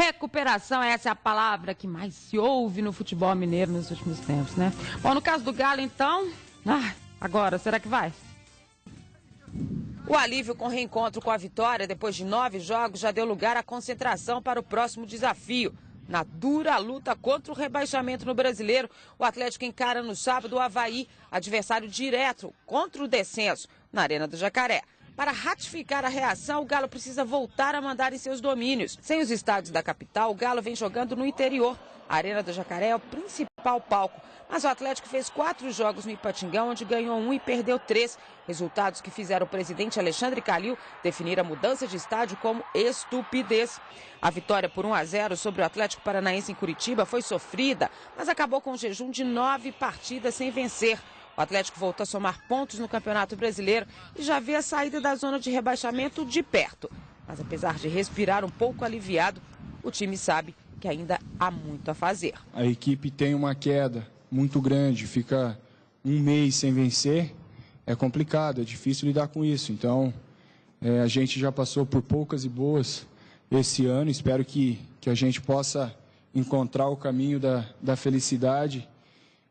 Recuperação, essa é a palavra que mais se ouve no futebol mineiro nos últimos tempos, né? Bom, no caso do Galo, então... agora, será que vai? O alívio com reencontro com a vitória, depois de 9 jogos, já deu lugar à concentração para o próximo desafio. Na dura luta contra o rebaixamento no Brasileiro, o Atlético encara no sábado o Avaí, adversário direto contra o descenso, na Arena do Jacaré. Para ratificar a reação, o Galo precisa voltar a mandar em seus domínios. Sem os estádios da capital, o Galo vem jogando no interior. A Arena do Jacaré é o principal palco. Mas o Atlético fez 4 jogos no Ipatingão, onde ganhou 1 e perdeu 3. Resultados que fizeram o presidente Alexandre Calil definir a mudança de estádio como estupidez. A vitória por 1-0 sobre o Atlético Paranaense em Curitiba foi sofrida, mas acabou com um jejum de 9 partidas sem vencer. O Atlético voltou a somar pontos no Campeonato Brasileiro e já vê a saída da zona de rebaixamento de perto. Mas apesar de respirar um pouco aliviado, o time sabe que ainda há muito a fazer. A equipe tem uma queda muito grande, fica um mês sem vencer, é complicado, é difícil lidar com isso. Então, a gente já passou por poucas e boas esse ano, espero que a gente possa encontrar o caminho da felicidade,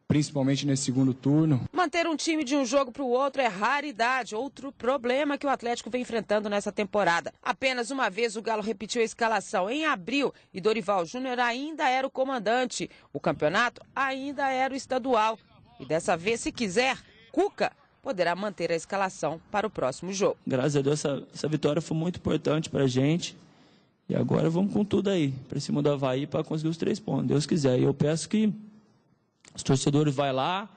principalmente nesse segundo turno. Manter um time de um jogo para o outro é raridade, outro problema que o Atlético vem enfrentando nessa temporada. Apenas uma vez o Galo repetiu a escalação em abril e Dorival Júnior ainda era o comandante. O campeonato ainda era o estadual. E dessa vez, se quiser, Cuca poderá manter a escalação para o próximo jogo. Graças a Deus, essa vitória foi muito importante para a gente. E agora vamos com tudo aí, para cima do Avaí, para conseguir os 3 pontos, Deus quiser. E eu peço que os torcedores vão lá,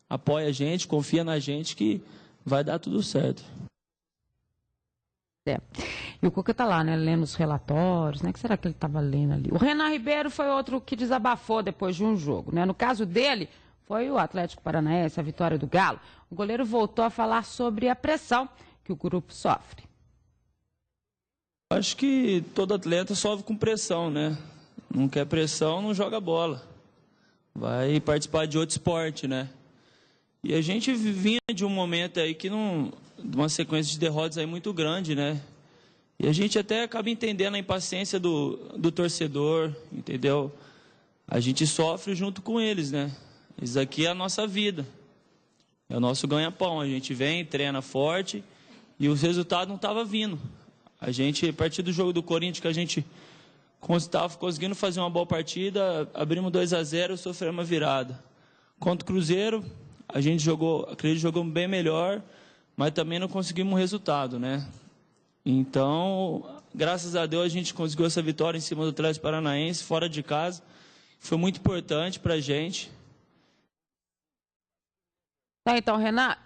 apoia a gente, confia na gente que vai dar tudo certo. E o Cuca tá lá, né, lendo os relatórios, né? O que será que ele estava lendo ali? O Renan Ribeiro foi outro que desabafou depois de um jogo, né? No caso dele, foi o Atlético Paranaense, a vitória do Galo. O goleiro voltou a falar sobre a pressão que o grupo sofre. Acho que todo atleta sofre com pressão, né? Não quer pressão, não joga bola. Vai participar de outro esporte, né? E a gente vinha de um momento aí de uma sequência de derrotas aí muito grande, né? E a gente até acaba entendendo a impaciência do torcedor, entendeu? A gente sofre junto com eles, né? Isso aqui é a nossa vida. É o nosso ganha-pão. A gente vem, treina forte e os resultados não estavam vindo. A gente, a partir do jogo do Corinthians, que a gente estava conseguindo fazer uma boa partida, abrimos 2-0 e sofremos uma virada. Contra o Cruzeiro, a gente acredito que jogou bem melhor, mas também não conseguimos um resultado, né? Então, graças a Deus, a gente conseguiu essa vitória em cima do Atlético Paranaense, fora de casa. Foi muito importante para a gente. Tá, então, Renan,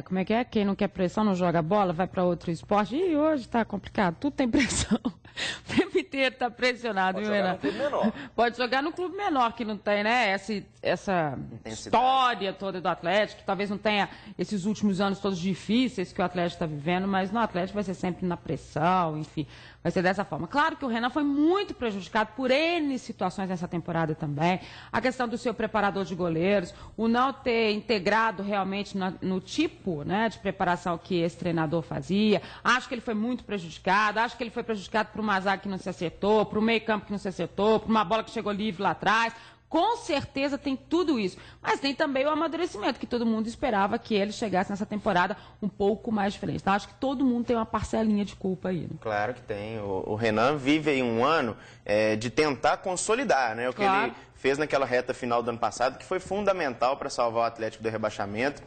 como é que é? Quem não quer pressão não joga bola, vai para outro esporte. E hoje tá complicado, tudo tem pressão. O tempo inteiro tá pressionado, viu, Renan? Pode jogar no clube menor. Pode jogar no clube menor, que não tem, né, essa história toda do Atlético, que talvez não tenha esses últimos anos todos difíceis que o Atlético está vivendo, mas no Atlético vai ser sempre na pressão, enfim, vai ser dessa forma. Claro que o Renan foi muito prejudicado por N situações nessa temporada também. A questão do seu preparador de goleiros, o não ter integrado realmente no tipo, né, de preparação que esse treinador fazia. Acho que ele foi muito prejudicado, acho que ele foi prejudicado por uma zaga que não se acertou, por um meio campo que não se acertou, por uma bola que chegou livre lá atrás. Com certeza tem tudo isso, mas tem também o amadurecimento, que todo mundo esperava que ele chegasse nessa temporada um pouco mais diferente. Então, acho que todo mundo tem uma parcelinha de culpa aí. Né? Claro que tem. O Renan vive aí um ano de tentar consolidar, né? O que ele fez naquela reta final do ano passado, que foi fundamental para salvar o Atlético do rebaixamento.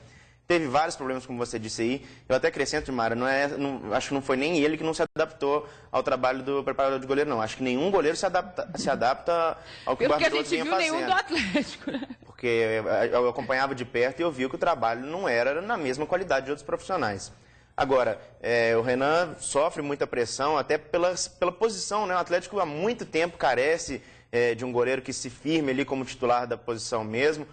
Teve vários problemas, como você disse aí. Eu até acrescento, Mara, acho que não foi nem ele que não se adaptou ao trabalho do preparador de goleiro, não. Acho que nenhum goleiro se adapta ao que o Barbiroto vinha fazendo. Porque a gente viu nenhum do Atlético, né? Porque eu acompanhava de perto e eu vi que o trabalho não era na mesma qualidade de outros profissionais. Agora, o Renan sofre muita pressão, até pela posição, né? O Atlético há muito tempo carece de um goleiro que se firme ali como titular da posição mesmo.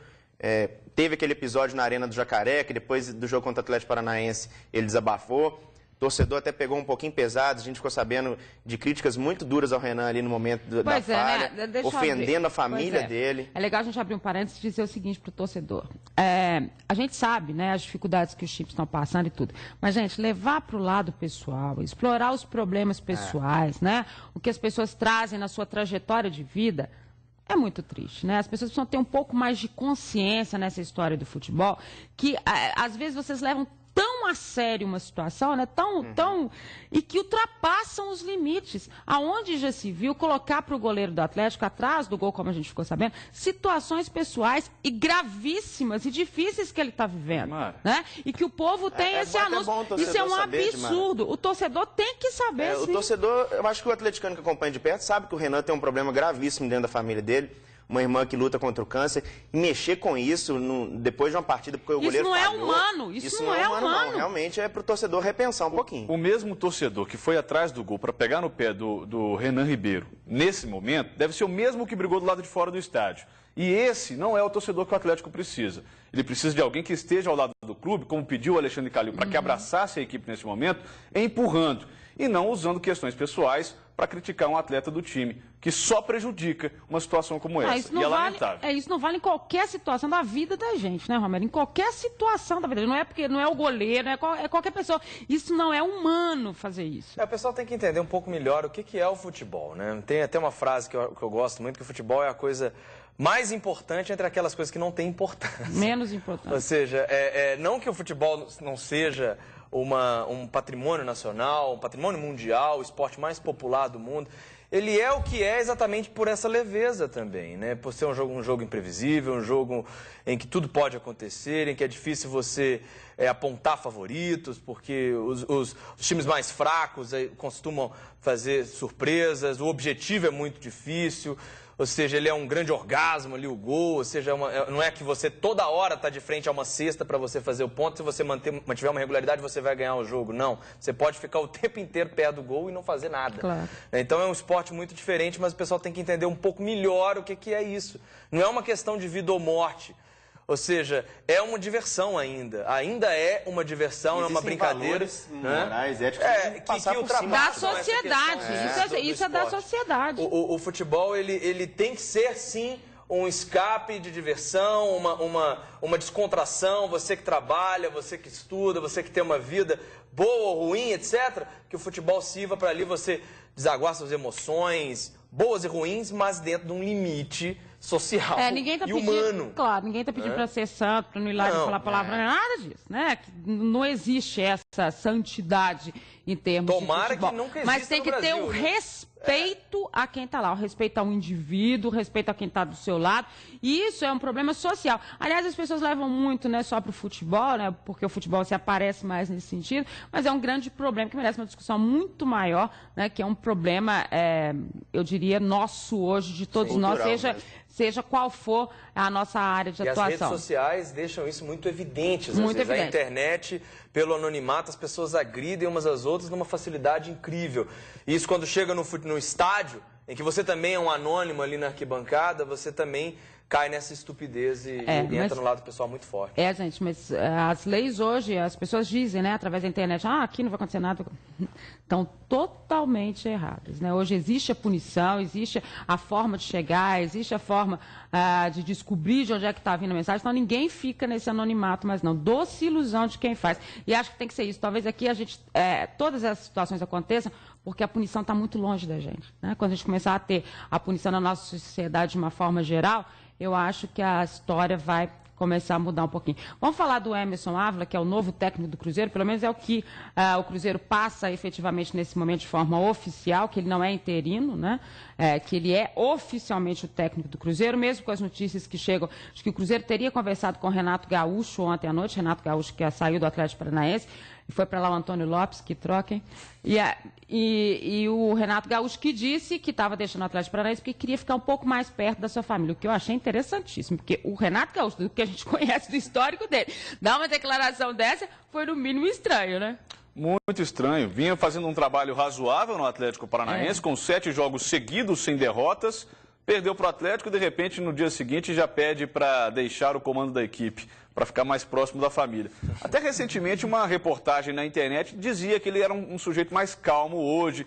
Teve aquele episódio na Arena do Jacaré, que depois do jogo contra o Atlético Paranaense ele desabafou. torcedor até pegou um pouquinho pesado, a gente ficou sabendo de críticas muito duras ao Renan ali no momento da falha, né? ofendendo a família dele. É legal a gente abrir um parênteses e dizer o seguinte para o torcedor. A gente sabe, né, as dificuldades que os times estão passando e tudo, mas, gente, levar para o lado pessoal, explorar os problemas pessoais, né, o que as pessoas trazem na sua trajetória de vida, é muito triste, né? As pessoas precisam ter um pouco mais de consciência nessa história do futebol, que às vezes vocês levam tão a sério uma situação, né? E que ultrapassam os limites. Aonde já se viu colocar para o goleiro do Atlético, atrás do gol, como a gente ficou sabendo, situações pessoais e gravíssimas e difíceis que ele está vivendo. Né? E que o povo tem esse anúncio. Isso é um absurdo. O torcedor tem que saber. O torcedor, eu acho que o atleticano que acompanha de perto sabe que o Renan tem um problema gravíssimo dentro da família dele. Uma irmã que luta contra o câncer, e mexer com isso depois de uma partida, porque o goleiro falhou. Isso não é humano, isso não é humano. Não. Realmente é para o torcedor repensar um pouquinho. O mesmo torcedor que foi atrás do gol para pegar no pé do Renan Ribeiro, nesse momento, deve ser o mesmo que brigou do lado de fora do estádio. E esse não é o torcedor que o Atlético precisa. Ele precisa de alguém que esteja ao lado do clube, como pediu o Alexandre Calil, para que abraçasse a equipe nesse momento, empurrando, e não usando questões pessoais para criticar um atleta do time, que só prejudica uma situação como essa. E é lamentável. Isso não vale em qualquer situação da vida da gente, né, Romero? Em qualquer situação da vida. Não é porque não é o goleiro, é qualquer pessoa. Isso não é humano fazer isso. O pessoal tem que entender um pouco melhor o que é o futebol, né? Tem até uma frase que eu gosto muito, que o futebol é a coisa mais importante entre aquelas coisas que não têm importância. Menos importante. Ou seja, não que o futebol não seja um patrimônio nacional, um patrimônio mundial, o esporte mais popular do mundo. Ele é o que é exatamente por essa leveza também, né? Por ser um jogo imprevisível, um jogo em que tudo pode acontecer, em que é difícil você apontar favoritos, porque os times mais fracos costumam fazer surpresas, o objetivo é muito difícil. Ou seja, ele é um grande orgasmo ali, o gol, ou seja, não é que você toda hora está de frente a uma cesta para você fazer o ponto, se você mantiver uma regularidade você vai ganhar o jogo. Não, você pode ficar o tempo inteiro perto do gol e não fazer nada. Claro. Então é um esporte muito diferente, mas o pessoal tem que entender um pouco melhor o que é isso. Não é uma questão de vida ou morte. Ou seja, é uma diversão ainda. Ainda é uma diversão, é uma brincadeira. Morais, éticos, que ultrapassa da sociedade. Isso é da sociedade. O futebol, ele tem que ser, sim, um escape de diversão, uma descontração. Você que trabalha, você que estuda, você que tem uma vida boa ou ruim, etc. Que o futebol sirva para ali você desaguar suas emoções, boas e ruins, mas dentro de um limite social e humano. Claro, ninguém está pedindo para ser santo, para não ir lá e falar palavra, nada disso, né? Não existe essa santidade em termos de futebol. Que nunca exista mas tem que no Brasil, ter o respeito a quem está lá, o respeito ao indivíduo, o respeito a quem está do seu lado. E isso é um problema social. Aliás, as pessoas levam muito, né, só para o futebol, né? Porque o futebol se aparece mais nesse sentido, mas é um grande problema que merece uma discussão muito maior, né? Que é um problema, eu diria, nosso hoje, de todos nós, seja qual for a nossa área de atuação. E as redes sociais deixam isso muito evidente. Às vezes, a internet, pelo anonimato, as pessoas agridem umas às outras numa facilidade incrível. E isso quando chega no estádio, em que você também é um anônimo ali na arquibancada, você também cai nessa estupidez e entra no lado pessoal muito forte. Gente, mas as leis hoje, as pessoas dizem, né, através da internet, aqui não vai acontecer nada, estão totalmente erradas, né? Hoje existe a punição, existe a forma de chegar, existe a forma de descobrir de onde é que está vindo a mensagem, então ninguém fica nesse anonimato, mas não, doce ilusão de quem faz. E acho que tem que ser isso. Talvez aqui todas essas situações aconteçam porque a punição está muito longe da gente, né? Quando a gente começar a ter a punição na nossa sociedade de uma forma geral, eu acho que a história vai começar a mudar um pouquinho. Vamos falar do Emerson Ávila, que é o novo técnico do Cruzeiro, pelo menos é o que o Cruzeiro passa efetivamente nesse momento de forma oficial, que ele não é interino, né? Que ele é oficialmente o técnico do Cruzeiro, mesmo com as notícias que chegam, acho que o Cruzeiro teria conversado com o Renato Gaúcho ontem à noite, Renato Gaúcho que saiu do Atlético Paranaense, e foi para lá o Antônio Lopes, que troquem, e o Renato Gaúcho que disse que estava deixando o Atlético Paranaense porque queria ficar um pouco mais perto da sua família, o que eu achei interessantíssimo, porque o Renato Gaúcho, do que a gente conhece do histórico dele, dar uma declaração dessa foi no mínimo estranho, né? Muito estranho. Vinha fazendo um trabalho razoável no Atlético Paranaense, com 7 jogos seguidos sem derrotas, Perdeu para o Atlético e, de repente, no dia seguinte já pede para deixar o comando da equipe, para ficar mais próximo da família. Até recentemente, uma reportagem na internet dizia que ele era um sujeito mais calmo hoje.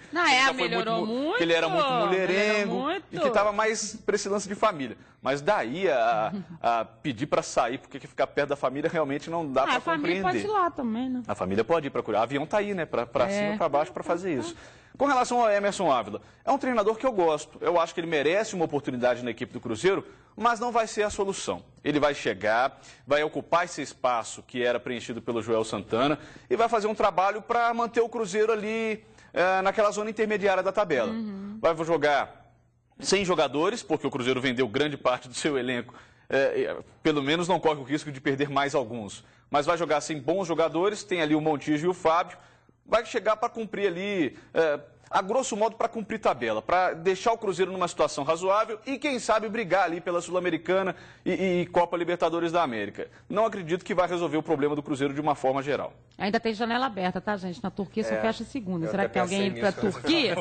Melhorou muito. Que ele era muito mulherengo e que estava mais para esse lance de família. Mas daí a pedir para sair, porque ficar perto da família realmente não dá para compreender. A família pode ir lá também, né? A família pode ir procurar. O avião está aí, né? Para cima e para baixo para fazer isso. Com relação ao Emerson Ávila, é um treinador que eu gosto. Eu acho que ele merece uma oportunidade na equipe do Cruzeiro, mas não vai ser a solução. Ele vai chegar, vai ocupar esse espaço que era preenchido pelo Joel Santana e vai fazer um trabalho para manter o Cruzeiro ali naquela zona intermediária da tabela. Vai jogar sem jogadores, porque o Cruzeiro vendeu grande parte do seu elenco. Pelo menos não corre o risco de perder mais alguns. Mas vai jogar sem bons jogadores, tem ali o Montijo e o Fábio. Vai chegar para cumprir ali, a grosso modo, para cumprir tabela, para deixar o Cruzeiro numa situação razoável e, quem sabe, brigar ali pela Sul-Americana e Copa Libertadores da América. Não acredito que vai resolver o problema do Cruzeiro de uma forma geral. Ainda tem janela aberta, tá, gente? Na Turquia só fecha segunda. Será que tem alguém indo para a Turquia?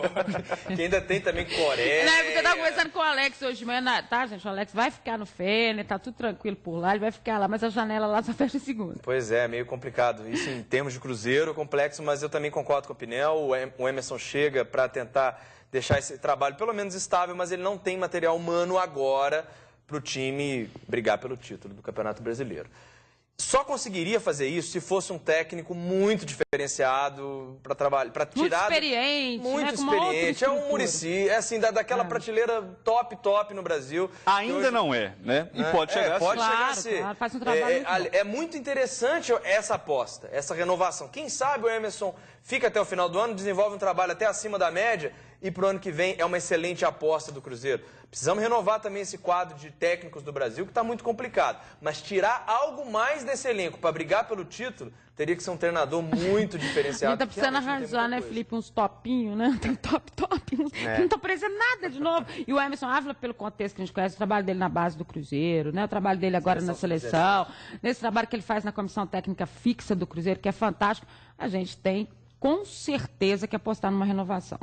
Que ainda tem também Coreia. Eu estava conversando com o Alex hoje de manhã, tá, gente? O Alex vai ficar no Fener, tá tudo tranquilo por lá, ele vai ficar lá, mas a janela lá só fecha segunda. Pois é, meio complicado. Isso em termos de Cruzeiro, complexo, mas eu também concordo com o Pinel. O Emerson chega para tentar deixar esse trabalho pelo menos estável, mas ele não tem material humano agora para o time brigar pelo título do Campeonato Brasileiro. Só conseguiria fazer isso se fosse um técnico muito diferenciado para trabalhar, para tirar... Muito experiente, muito experiente. É um Muricy, assim, daquela prateleira top no Brasil. Ainda hoje... não é, né? E pode chegar chegar a ser. Claro, faz um trabalho é muito interessante essa aposta, essa renovação. Quem sabe o Emerson fica até o final do ano, desenvolve um trabalho até acima da média e para o ano que vem é uma excelente aposta do Cruzeiro. Precisamos renovar também esse quadro de técnicos do Brasil, que está muito complicado. Mas tirar algo mais desse elenco para brigar pelo título, teria que ser um treinador muito diferenciado. Ele tá precisando arranjar, né, Felipe, uns topinhos, né? Tem top, não tá parecendo nada de novo. E o Emerson Ávila, pelo contexto que a gente conhece, o trabalho dele na base do Cruzeiro, né? O trabalho dele agora na seleção, nesse trabalho que ele faz na comissão técnica fixa do Cruzeiro, que é fantástico, a gente tem com certeza que apostar numa renovação.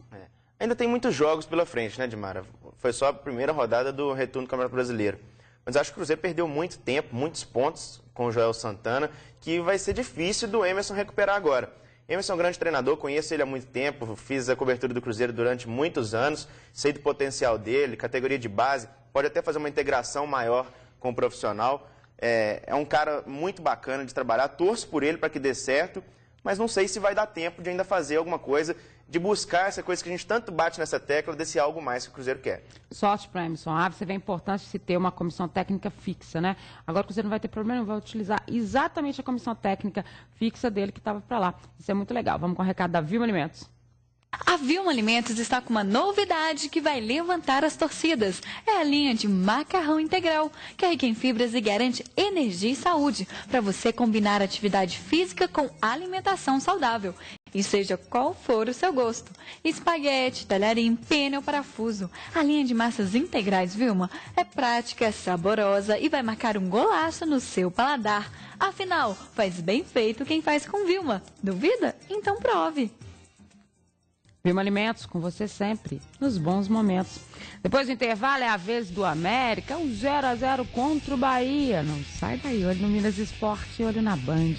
Ainda tem muitos jogos pela frente, né, Dimara? Foi só a primeira rodada do retorno do Campeonato Brasileiro. Mas acho que o Cruzeiro perdeu muito tempo, muitos pontos com o Joel Santana, que vai ser difícil do Emerson recuperar agora. Emerson é um grande treinador, conheço ele há muito tempo, fiz a cobertura do Cruzeiro durante muitos anos, sei do potencial dele, categoria de base, pode até fazer uma integração maior com o profissional. É um cara muito bacana de trabalhar, torço por ele para que dê certo, mas não sei se vai dar tempo de ainda fazer alguma coisa, de buscar essa coisa que a gente tanto bate nessa tecla, desse algo mais que o Cruzeiro quer. Sorte para Emerson Ávila, você vê a importância de se ter uma comissão técnica fixa, né? Agora o Cruzeiro não vai ter problema, não vai utilizar exatamente a comissão técnica fixa dele que estava para lá. Isso é muito legal. Vamos com o recado da Vilma Alimentos. A Vilma Alimentos está com uma novidade que vai levantar as torcidas. É a linha de macarrão integral, que é rica em fibras e garante energia e saúde, para você combinar atividade física com alimentação saudável. E seja qual for o seu gosto. Espaguete, talharim, pena ou parafuso. A linha de massas integrais Vilma é prática, é saborosa e vai marcar um golaço no seu paladar. Afinal, faz bem feito quem faz com Vilma. Duvida? Então prove. Vilma Alimentos, com você sempre, nos bons momentos. Depois do intervalo é a vez do América, o 0-0 contra o Bahia. Não sai daí, olho no Minas Esporte, olho na Band.